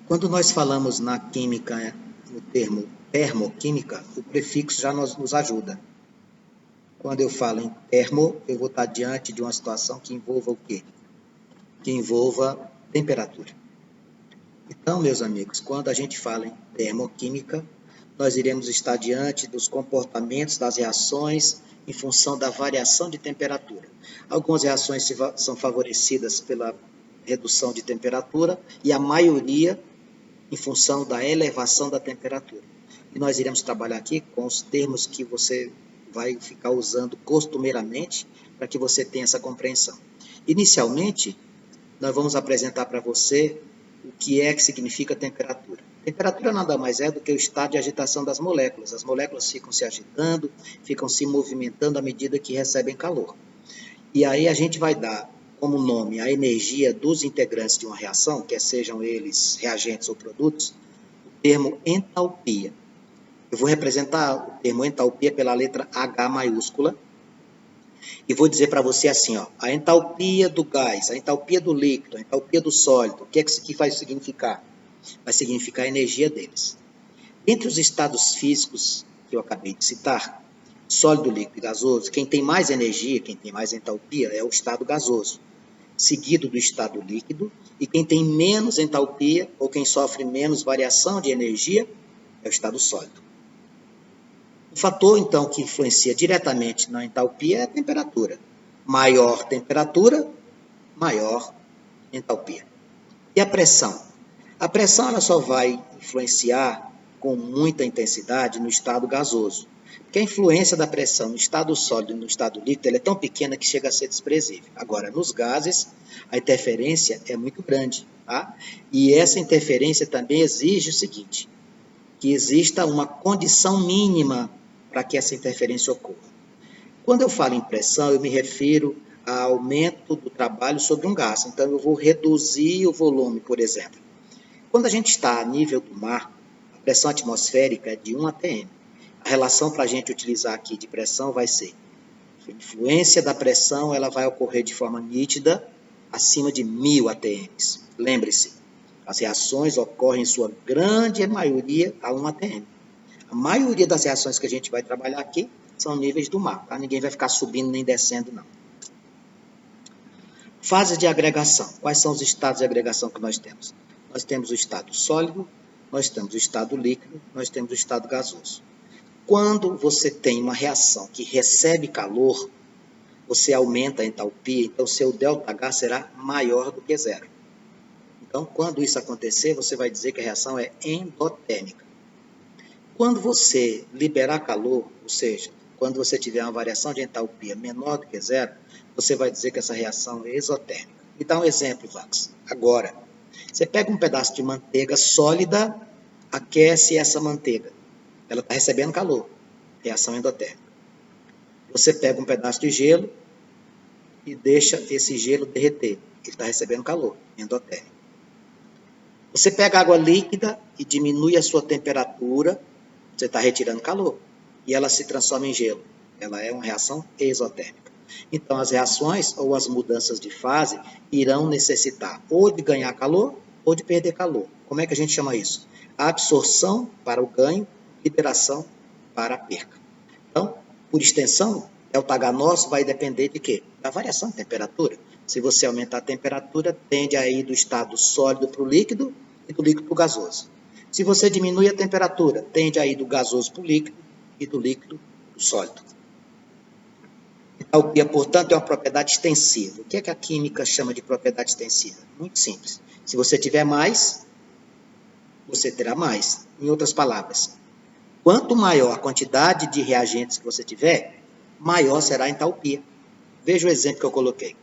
Quando nós falamos na química, no termo termoquímica, o prefixo já nos ajuda. Quando eu falo em termo, eu vou estar diante de uma situação que envolva o quê? Que envolva temperatura. Então, meus amigos, quando a gente fala em termoquímica, nós iremos estar diante dos comportamentos das reações em função da variação de temperatura. Algumas reações são favorecidas pela redução de temperatura e a maioria em função da elevação da temperatura. E nós iremos trabalhar aqui com os termos que você vai ficar usando costumeiramente para que você tenha essa compreensão. Inicialmente, nós vamos apresentar para você o que é que significa temperatura. Temperatura nada mais é do que o estado de agitação das moléculas. As moléculas ficam se agitando, ficam se movimentando à medida que recebem calor. E aí a gente vai dar como nome a energia dos integrantes de uma reação, quer sejam eles reagentes ou produtos, o termo entalpia. Eu vou representar o termo entalpia pela letra H maiúscula e vou dizer para você assim, ó, a entalpia do gás, a entalpia do líquido, a entalpia do sólido, o que é que isso aqui vai significar? Vai significar a energia deles. Entre os estados físicos que eu acabei de citar, sólido, líquido e gasoso, quem tem mais energia, quem tem mais entalpia é o estado gasoso, seguido do estado líquido, e quem tem menos entalpia ou quem sofre menos variação de energia é o estado sólido. O fator, então, que influencia diretamente na entalpia é a temperatura. Maior temperatura, maior entalpia. E a pressão? A pressão ela só vai influenciar com muita intensidade no estado gasoso, porque a influência da pressão no estado sólido e no estado líquido é tão pequena que chega a ser desprezível. Agora, nos gases, a interferência é muito grande, tá? E essa interferência também exige o seguinte, que exista uma condição mínima para que essa interferência ocorra. Quando eu falo em pressão, eu me refiro ao aumento do trabalho sobre um gás. Então, eu vou reduzir o volume, por exemplo. Quando a gente está a nível do mar, a pressão atmosférica é de 1 atm. A relação para a gente utilizar aqui de pressão vai ser a influência da pressão ela vai ocorrer de forma nítida acima de 1000 atms. Lembre-se, as reações ocorrem em sua grande maioria a 1 atm. A maioria das reações que a gente vai trabalhar aqui são níveis do mar, tá? Ninguém vai ficar subindo nem descendo, não. Fases de agregação. Quais são os estados de agregação que nós temos? Nós temos o estado sólido, nós temos o estado líquido, nós temos o estado gasoso. Quando você tem uma reação que recebe calor, você aumenta a entalpia, então seu ΔH será maior do que zero. Então, quando isso acontecer, você vai dizer que a reação é endotérmica. Quando você liberar calor, ou seja, quando você tiver uma variação de entalpia menor do que zero, você vai dizer que essa reação é exotérmica. Me dá um exemplo, Vax. Agora, você pega um pedaço de manteiga sólida, aquece essa manteiga. Ela está recebendo calor, reação endotérmica. Você pega um pedaço de gelo e deixa esse gelo derreter. Ele está recebendo calor, endotérmico. Você pega água líquida e diminui a sua temperatura, você está retirando calor. E ela se transforma em gelo. Ela é uma reação exotérmica. Então, as reações ou as mudanças de fase irão necessitar ou de ganhar calor ou de perder calor. Como é que a gente chama isso? A absorção para o ganho, liberação para a perca. Então, por extensão, ΔH nosso vai depender de quê? Da variação de temperatura. Se você aumentar a temperatura, tende a ir do estado sólido para o líquido e do líquido para o gasoso. Se você diminui a temperatura, tende a ir do gasoso para o líquido e do líquido para o sólido. Entalpia, portanto, é uma propriedade extensiva. O que é que a química chama de propriedade extensiva? Muito simples. Se você tiver mais, você terá mais. Em outras palavras, quanto maior a quantidade de reagentes que você tiver, maior será a entalpia. Veja o exemplo que eu coloquei.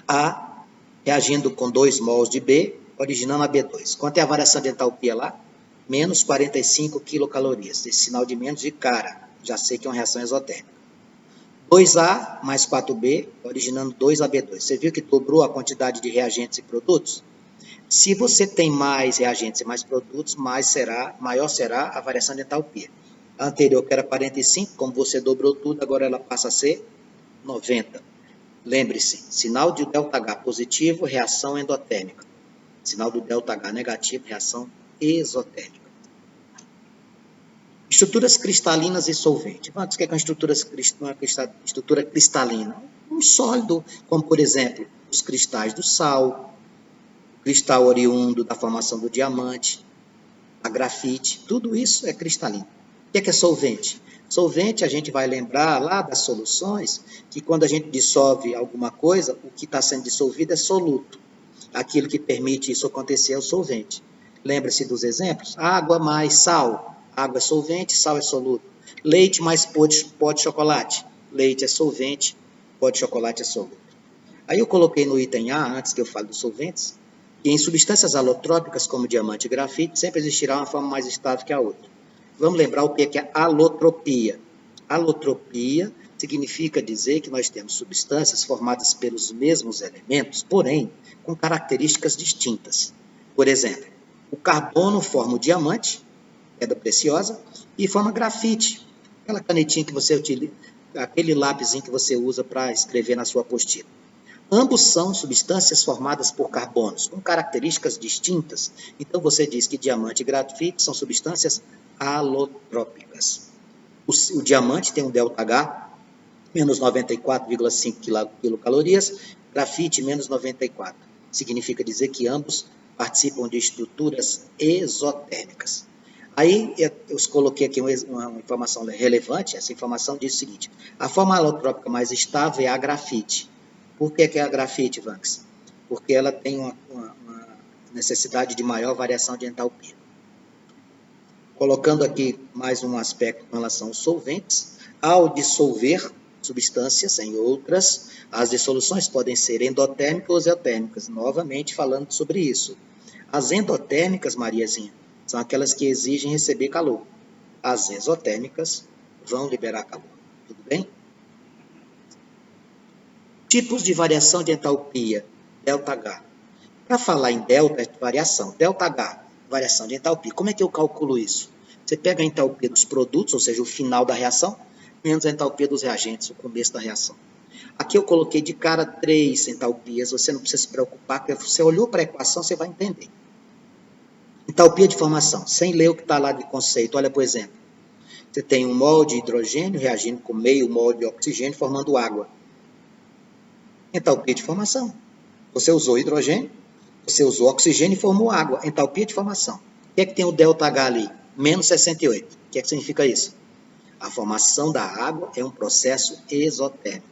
A reagindo com 2 mols de B, originando a B2. Quanto é a variação de entalpia lá? Menos 45 quilocalorias. Esse sinal de menos de cara. Já sei que é uma reação exotérmica. 2A mais 4B, originando 2AB2. Você viu que dobrou a quantidade de reagentes e produtos? Se você tem mais reagentes e mais produtos, maior será a variação de entalpia. A anterior, que era 45, como você dobrou tudo, agora ela passa a ser 90. Lembre-se, sinal de ΔH positivo, reação endotérmica. Sinal do ΔH negativo, reação exotérmica. Estruturas cristalinas e solvente. O que é uma estrutura cristalina? Um sólido, como por exemplo, os cristais do sal, o cristal oriundo da formação do diamante, a grafite, tudo isso é cristalino. O que é solvente? Solvente, a gente vai lembrar lá das soluções, que quando a gente dissolve alguma coisa, o que está sendo dissolvido é soluto. Aquilo que permite isso acontecer é o solvente. Lembra-se dos exemplos? Água mais sal. Água é solvente, sal é soluto. Leite mais pó de chocolate. Leite é solvente, pó de chocolate é soluto. Aí eu coloquei no item A, antes que eu fale dos solventes, que em substâncias alotrópicas, como diamante e grafite, sempre existirá uma forma mais estável que a outra. Vamos lembrar o que é alotropia. Alotropia significa dizer que nós temos substâncias formadas pelos mesmos elementos, porém, com características distintas. Por exemplo, o carbono forma o diamante, pedra preciosa, e forma grafite, aquela canetinha que você utiliza, aquele lápisinho que você usa para escrever na sua apostila. Ambos são substâncias formadas por carbonos, com características distintas. Então, você diz que diamante e grafite são substâncias alotrópicas. O diamante tem um ΔH, menos 94,5 quilocalorias, grafite, menos 94. Significa dizer que ambos participam de estruturas exotérmicas. Aí, eu coloquei aqui uma informação relevante. Essa informação diz o seguinte: a forma alotrópica mais estável é a grafite. Por que é a grafite, Vanks? Porque ela tem uma necessidade de maior variação de entalpia. Colocando aqui mais um aspecto com relação aos solventes, ao dissolver substâncias em outras, as dissoluções podem ser endotérmicas ou exotérmicas. Novamente falando sobre isso. As endotérmicas, Mariazinha, são aquelas que exigem receber calor. As exotérmicas vão liberar calor. Tudo bem? Tipos de variação de entalpia, ΔH. Para falar em delta, é variação. ΔH, variação de entalpia. Como é que eu calculo isso? Você pega a entalpia dos produtos, ou seja, o final da reação, menos a entalpia dos reagentes, o começo da reação. Aqui eu coloquei de cara 3 entalpias, você não precisa se preocupar, porque você olhou para a equação, você vai entender. Entalpia de formação, sem ler o que está lá de conceito. Olha, por exemplo, você tem um mol de hidrogênio reagindo com meio mol de oxigênio, formando água. Entalpia de formação. Você usou hidrogênio, você usou oxigênio e formou água. Entalpia de formação. O que é que tem o ΔH ali? Menos 68. O que é que significa isso? A formação da água é um processo exotérmico.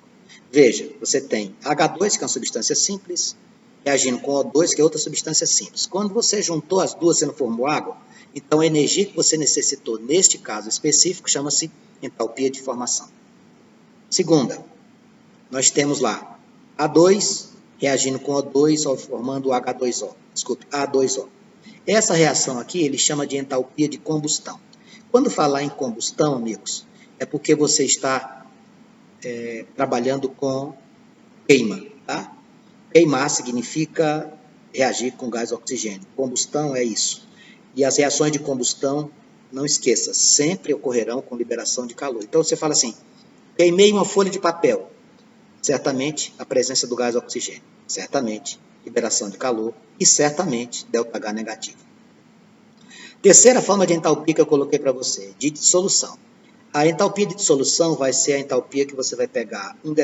Veja, você tem H2, que é uma substância simples, reagindo com O2, que é outra substância simples. Quando você juntou as duas, você não formou água, então a energia que você necessitou, neste caso específico, chama-se entalpia de formação. Segunda, nós temos lá A2 reagindo com O2, formando H2O. Desculpe, A2O. Essa reação aqui, ele chama de entalpia de combustão. Quando falar em combustão, amigos, é porque você está trabalhando com queima, tá? Queimar significa reagir com gás oxigênio. Combustão é isso. E as reações de combustão, não esqueça, sempre ocorrerão com liberação de calor. Então, você fala assim, queimei uma folha de papel. Certamente, a presença do gás oxigênio. Certamente, liberação de calor. E certamente, ΔH negativo. Terceira forma de entalpia que eu coloquei para você, de dissolução. A entalpia de dissolução vai ser a entalpia que você vai pegar uma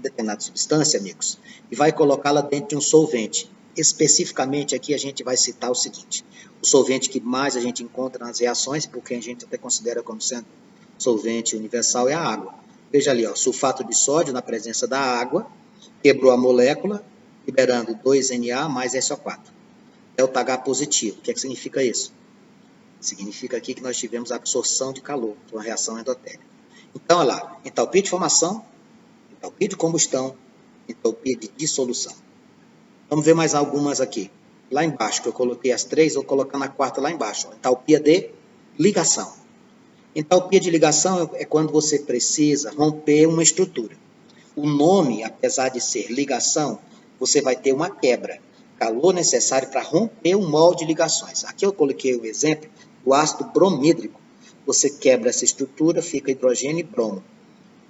determinada substância, amigos, e vai colocá-la dentro de um solvente. Especificamente aqui a gente vai citar o seguinte: o solvente que mais a gente encontra nas reações, porque a gente até considera como sendo solvente universal, é a água. Veja ali, ó, sulfato de sódio na presença da água, quebrou a molécula, liberando 2Na mais SO4. ΔH positivo. O que é que significa isso? Significa aqui que nós tivemos absorção de calor, uma reação endotérmica. Então, olha lá, entalpia de formação, entalpia de combustão, entalpia de dissolução. Vamos ver mais algumas aqui. Lá embaixo, que eu coloquei as 3, vou colocar na quarta lá embaixo. Ó, entalpia de ligação. Entalpia de ligação é quando você precisa romper uma estrutura. O nome, apesar de ser ligação, você vai ter uma quebra. Calor necessário para romper um molde de ligações. Aqui eu coloquei o exemplo do ácido bromídrico. Você quebra essa estrutura, fica hidrogênio e bromo.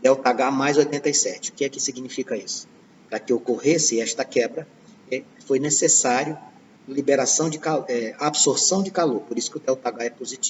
ΔH mais 87. O que é que significa isso? Para que ocorresse esta quebra, foi necessário liberação de absorção de calor, por isso que o ΔH é positivo.